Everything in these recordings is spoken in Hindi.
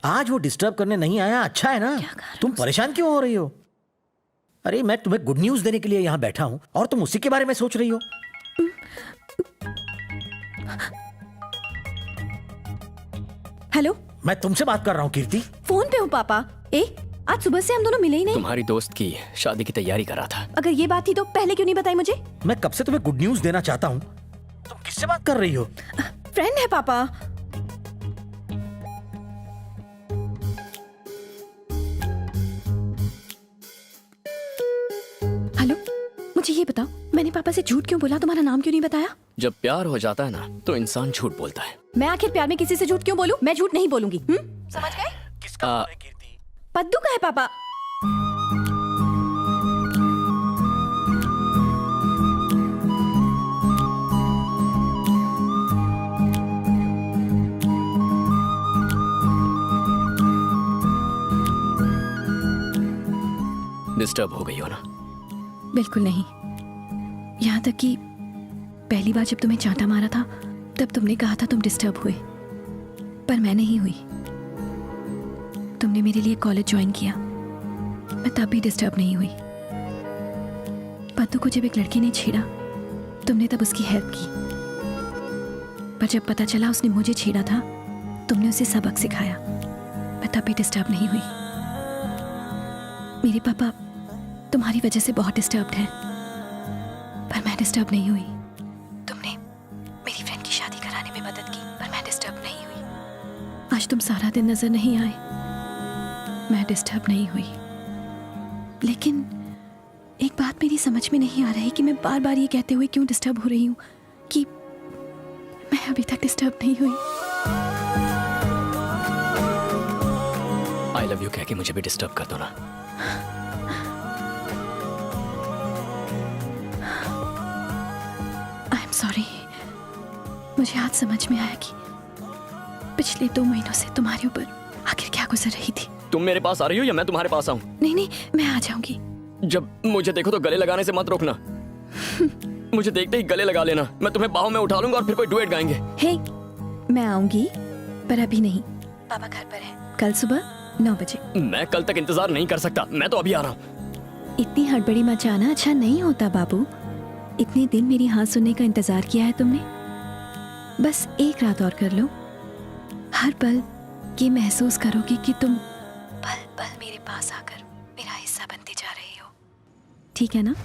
आज वो डिस्टर्ब करने नहीं आया, अच्छा है ना। तुम परेशान क्यों हो रही हो? अरे मैं तुम्हें गुड न्यूज देने के लिए यहाँ बैठा हूँ और तुम उसी के बारे में सोच रही हो। हेलो, मैं तुमसे बात कर रहा हूँ कीर्ति। फोन पे हूँ पापा। आज सुबह से हम दोनों मिले ही नहीं। तुम्हारी दोस्त की शादी की तैयारी कर रहा था। अगर ये बात थी तो पहले क्यों नहीं बताई मुझे? मैं कब से तुम्हें गुड न्यूज देना चाहता हूँ। तुम किससे बात कर रही हो? फ्रेंड है पापा। हेलो, मुझे ये बताओ, मैंने पापा से झूठ क्यों बोला? तुम्हारा नाम क्यों नहीं बताया? जब प्यार हो जाता है ना तो इंसान झूठ बोलता है। मैं आखिर प्यार में किसी से झूठ क्यों बोलूं? मैं झूठ नहीं बोलूंगी। समझ गए? किसका आ, फोन है कीर्ति? पद्दू का है पापा। डिस्टर्ब हो गई हो ना? बिल्कुल नहीं। यहाँ तक कि पहली बार जब तुम्हें चांटा मारा था तब तुमने कहा था तुम डिस्टर्ब हुए, पर मैं नहीं हुई। तुमने मेरे लिए कॉलेज ज्वाइन किया, मैं तब भी डिस्टर्ब नहीं हुई। पद्दू को जब एक लड़के ने छेड़ा तुमने तब उसकी हेल्प की, पर जब पता चला उसने मुझे छेड़ा था तुमने उसे सबक सिखाया। मैं तब भी डिस्टर्ब नहीं हुई। मेरे पापा तुम्हारी वजह से बहुत डिस्टर्ब्ड हैं, पर मैं डिस्टर्ब नहीं हुई। तुमने मेरी फ्रेंड की शादी कराने में मदद की, पर मैं डिस्टर्ब नहीं हुई। आज तुम सारा दिन नजर नहीं आए, मैं डिस्टर्ब नहीं हुई। लेकिन एक बात मेरी समझ में नहीं आ रही कि मैं बार बार ये कहते हुए क्यों डिस्टर्ब हो रही हूँ कि मैं अभी तक डिस्टर्ब नहीं हुई। आई लव यू कह के मुझे भी डिस्टर्ब कर दो ना। I am sorry. मुझे आज समझ में आया कि पिछले 2 महीनों से तुम्हारे ऊपर आखिर क्या गुजर रही थी। तुम मेरे पास आ रही हो या मैं तुम्हारे पास आऊं? नहीं नहीं, मैं आ जाऊंगी। जब मुझे देखो तो गले लगाने से मत रोकना। मुझे देखते ही गले लगा लेना, मैं तुम्हें बाहों में उठा लूंगा और फिर कोई डुएट गाएंगे। हे, मैं आऊंगी पर अभी नहीं। पापा घर पर है, कल सुबह 9 बजे। मैं कल तक इंतजार नहीं कर सकता, मैं तो अभी आ रहा हूँ। इतनी हड़बड़ी मचाना अच्छा नहीं होता बाबू। इतने दिन मेरी हाँ सुनने का इंतजार किया है तुमने, बस एक रात और कर लो। हर पल ये महसूस करोगी कि तुम पल पल मेरे पास आकर मेरा हिस्सा बनते जा रही हो। ठीक है ना?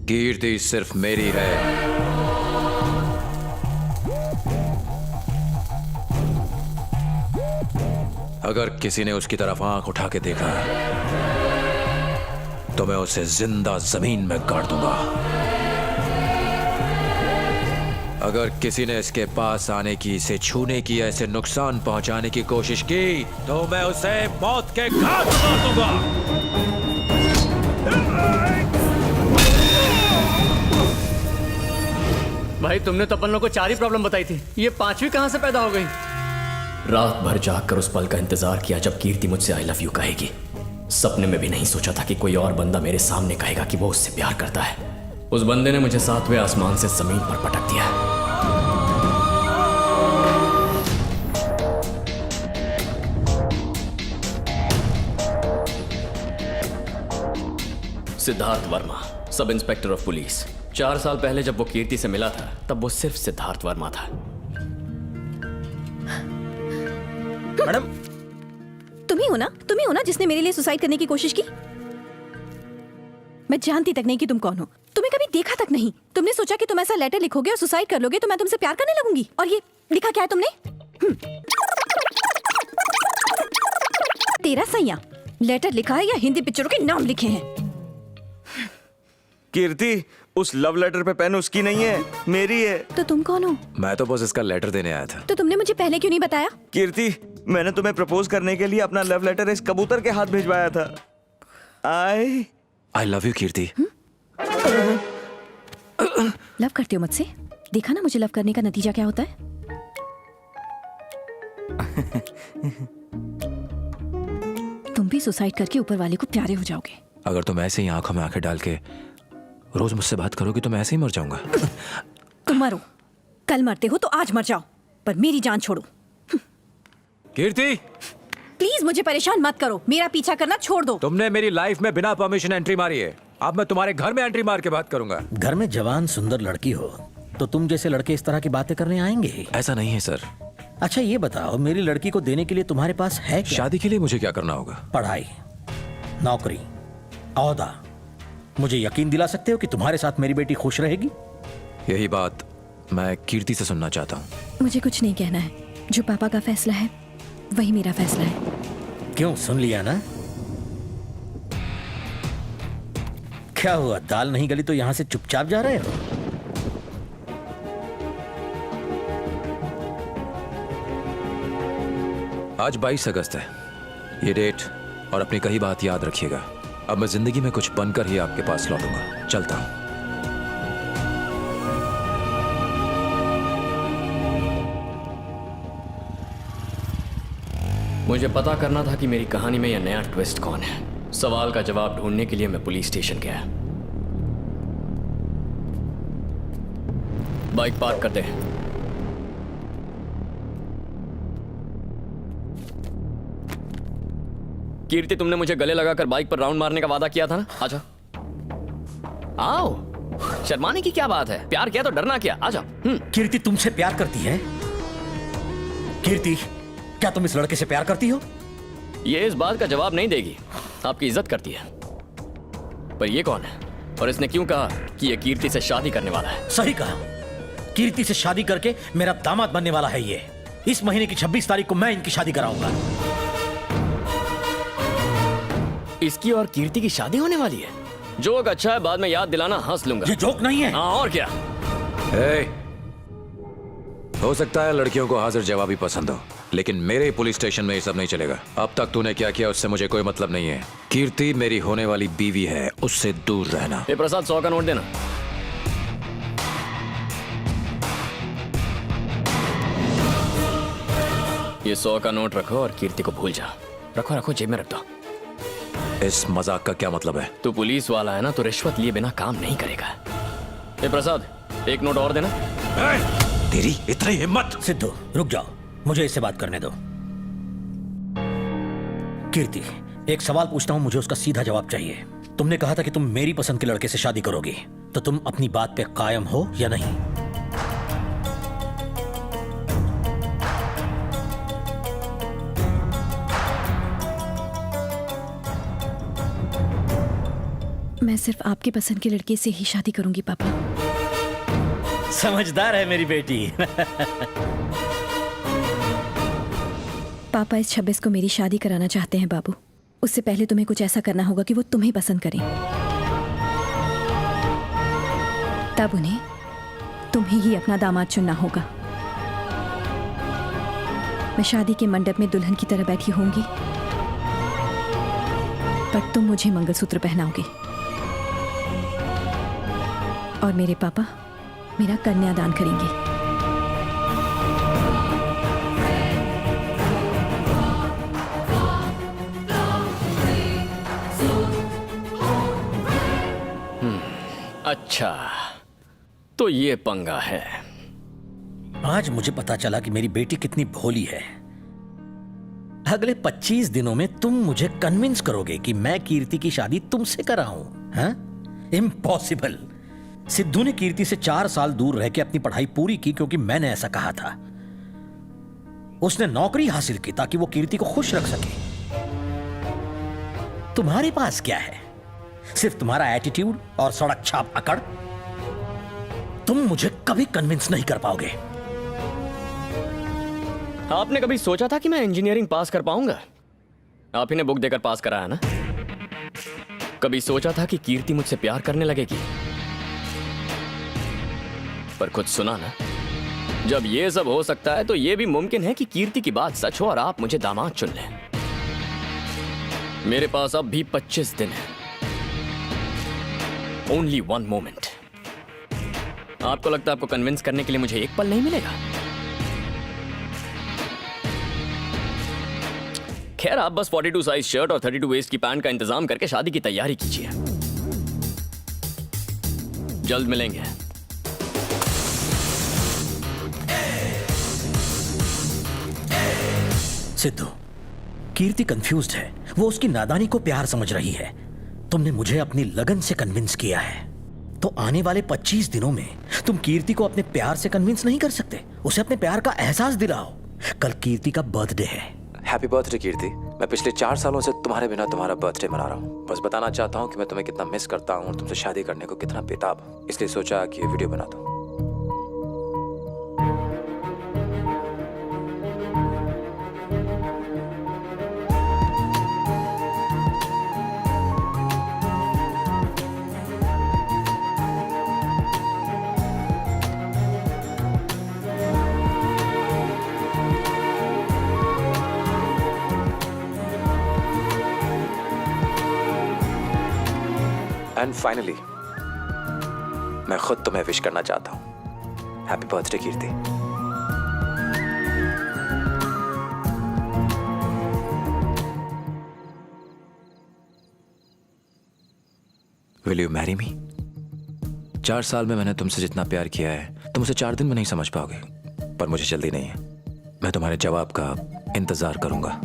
कीर्ति सिर्फ मेरी है। अगर किसी ने उसकी तरफ आंख उठा के देखा तो मैं उसे जिंदा जमीन में गाड़ दूंगा। अगर किसी ने इसके पास आने की, इसे छूने की, ऐसे नुकसान पहुंचाने की कोशिश की तो मैं उसे मौत के घाट उतार दूंगा। भाई तुमने तो अपन लोग को 4 ही प्रॉब्लम बताई थी, ये 5वीं कहां से पैदा हो गई? रात भर जागकर उस पल का इंतजार किया जब कीर्ति मुझसे आई लव यू कहेगी। सपने में भी नहीं सोचा था कि कोई और बंदा मेरे सामने कहेगा कि वो उससे प्यार करता है। उस बंदे ने मुझे 7वें आसमान से जमीन पर पटक दिया। Siddharth Verma, sub inspector of police, 4 साल पहले जब वो कीर्ति से मिला था तब वो सिर्फ सिद्धार्थ वर्मा था। मैडम, तुम ही हो ना जिसने मेरे लिए सुसाइड करने की कोशिश की। मैं जानती तक नहीं कि तुम कौन हो, तुम्हें कभी देखा तक नहीं। तुमने सोचा कि तुम ऐसा लेटर लिखोगे और सुसाइड कर लोगे तो मैं तुमसे प्यार करने लगूंगी। और ये लिखा क्या है तुमने? तेरा सैया लेटर लिखा है या हिंदी पिक्चरों के नाम लिखे हैं? कीर्ति, उस लव लेटर पे पेन उसकी नहीं है, मेरी है। तो तुम कौन हो? मैं तो बस इसका लेटर देने आया था। तो तुमने मुझे पहले क्यों नहीं बताया? कीर्ति, मैंने तुम्हें प्रपोज करने के लिए अपना लव लेटर इस कबूतर के हाथ भिजवाया था। I love you Kirti. Love करते हो मुझसे? देखा ना मुझे लव करने का नतीजा क्या होता है। तुम भी सुसाइड करके ऊपर वाले को प्यारे हो जाओगे। अगर तुम ऐसे ही आंखों में आंखें डाल के रोज मुझसे बात करोगी तो मैं ऐसे ही मर जाऊंगा। तुम मरो, कल मरते हो तो आज मर जाओ, पर मेरी जान छोड़ो। कीर्ति, प्लीज मुझे परेशान मत करो, मेरा पीछा करना छोड़ दो। तुमने मेरी लाइफ में बिना परमिशन एंट्री मारी है। अब मैं तुम्हारे घर में एंट्री मार के बात करूंगा। घर में जवान सुंदर लड़की हो तो तुम जैसे लड़के इस तरह की बातें करने आएंगे ही। ऐसा नहीं है सर। अच्छा ये बताओ, मेरी लड़की को देने के लिए तुम्हारे पास है क्या? शादी के लिए मुझे क्या करना होगा? पढ़ाई, नौकरी, औहदा। मुझे यकीन दिला सकते हो कि तुम्हारे साथ मेरी बेटी खुश रहेगी? यही बात मैं कीर्ति से सुनना चाहता हूँ। मुझे कुछ नहीं कहना है, जो पापा का फैसला है वही मेरा फैसला है। क्यों, सुन लिया ना? क्या हुआ, दाल नहीं गली तो यहां से चुपचाप जा रहे हो? आज 22 अगस्त है, ये डेट और अपनी कही बात याद रखिएगा। अब मैं जिंदगी में कुछ बनकर ही आपके पास लौटूंगा। चलता हूं। मुझे पता करना था कि मेरी कहानी में यह नया ट्विस्ट कौन है। सवाल का जवाब ढूंढने के लिए मैं पुलिस स्टेशन गया। बाइक पार्क कर दे। कीर्ति, तुमने मुझे गले लगाकर बाइक पर राउंड मारने का वादा किया था ना? आजा, आओ। शर्माने की क्या बात है? प्यार किया तो डरना क्या? आजा। कीर्ति तुमसे प्यार करती है? कीर्ति, क्या तुम इस लड़के से प्यार करती हो? ये इस बात का जवाब नहीं देगी। आपकी इज्जत करती है। पर ये कौन है और इसने क्यों कहा कि ये कीर्ति से शादी करने वाला है? सही कहा, कीर्ति से शादी करके मेरा दामाद बनने वाला है ये। इस महीने की 26 तारीख को मैं इनकी शादी कराऊंगा। इसकी और कीर्ति की शादी होने वाली है। जोक अच्छा है, बाद में याद दिलाना, हंस लूंगा। ये जोक नहीं है। हाँ और क्या? हो सकता है लड़कियों को हाजिर जवाबी पसंद हो, लेकिन मेरे पुलिस स्टेशन में ये सब नहीं चलेगा। अब तक तूने क्या किया उससे मुझे कोई मतलब नहीं है। कीर्ति मेरी होने वाली बीवी है, उससे दूर रहना। ये प्रसाद 100 का नोट देना। ये 100 का नोट रखो और कीर्ति को भूल जा। रखो रखो, जेब में रख दो। इस मजाक का क्या मतलब है? तू पुलिस वाला है ना, तो रिश्वत लिए बिना काम नहीं करेगा। ये प्रसाद, एक नोट और देना। तेरी इतनी हिम्मत! सिद्धू रुक जाओ, मुझे इससे बात करने दो। कीर्ति, एक सवाल पूछता हूं, मुझे उसका सीधा जवाब चाहिए। तुमने कहा था कि तुम मेरी पसंद के लड़के से शादी करोगी, तो तुम अपनी बात पे कायम हो या नहीं? मैं सिर्फ आपकी पसंद के लड़के से ही शादी करूंगी पापा। समझदार है मेरी बेटी। पापा इस 26 को मेरी शादी कराना चाहते हैं बाबू। उससे पहले तुम्हें कुछ ऐसा करना होगा कि वो तुम्हें पसंद करें। तब उन्हें तुम्हें ही अपना दामाद चुनना होगा। मैं शादी के मंडप में दुल्हन की तरह बैठी होंगी, पर तुम मुझे मंगलसूत्र पहनाओगे और मेरे पापा मेरा कन्यादान करेंगे। अच्छा, तो ये पंगा है। आज मुझे पता चला कि मेरी बेटी कितनी भोली है। अगले 25 दिनों में तुम मुझे कन्विंस करोगे कि मैं कीर्ति की शादी तुमसे कराऊं? हाँ? इम्पॉसिबल। सिद्धू ने कीर्ति से 4 साल दूर रह के अपनी पढ़ाई पूरी की क्योंकि मैंने ऐसा कहा था। उसने नौकरी हासिल की ताकि वो कीर्ति को खुश रख सके। तुम्हारे पास क्या है? सिर्फ तुम्हारा एटीट्यूड और सड़क छाप अकड़। तुम मुझे कभी कन्विंस नहीं कर पाओगे। आपने कभी सोचा था कि मैं इंजीनियरिंग पास कर पाऊंगा? आप ही ने बुक देकर पास कराया ना। कभी सोचा था कि कीर्ति मुझसे प्यार करने लगेगी? पर कुछ सुना ना, जब ये सब हो सकता है तो ये भी मुमकिन है कि कीर्ति की बात सच हो और आप मुझे दामाद चुन लें। मेरे पास अब भी 25 दिन है। Only 1 moment. आपको लगता है आपको कन्विंस करने के लिए मुझे एक पल नहीं मिलेगा? खैर, आप बस 42 साइज शर्ट और 32 वेस्ट की पैंट का इंतजाम करके शादी की तैयारी कीजिए। जल्द मिलेंगे। सिद्धू, कीर्ति कंफ्यूज्ड है। वो उसकी नादानी को प्यार समझ रही है। तुमने मुझे अपनी लगन से कन्विंस किया है, तो आने वाले 25 दिनों में तुम कीर्ति को अपने प्यार से कन्विंस नहीं कर सकते? उसे अपने प्यार का एहसास दिलाओ। कल कीर्ति का बर्थडे है। हैप्पी बर्थडे कीर्ति। मैं पिछले 4 सालों से तुम्हारे बिना तुम्हारा बर्थडे मना रहा हूँ। बस बताना चाहता हूँ कि मैं तुम्हें कितना मिस करता हूँ और तुमसे शादी करने को कितना बेताब हूँ। इसलिए सोचा कि ये वीडियो बना दूँ। एंड फाइनली मैं खुद तुम्हें विश करना चाहता हूं। Happy birthday Kirti. Will you marry me? 4 साल में मैंने तुमसे जितना प्यार किया है तुम उसे 4 दिन में नहीं समझ पाओगे, पर मुझे जल्दी नहीं है। मैं तुम्हारे जवाब का इंतजार करूंगा।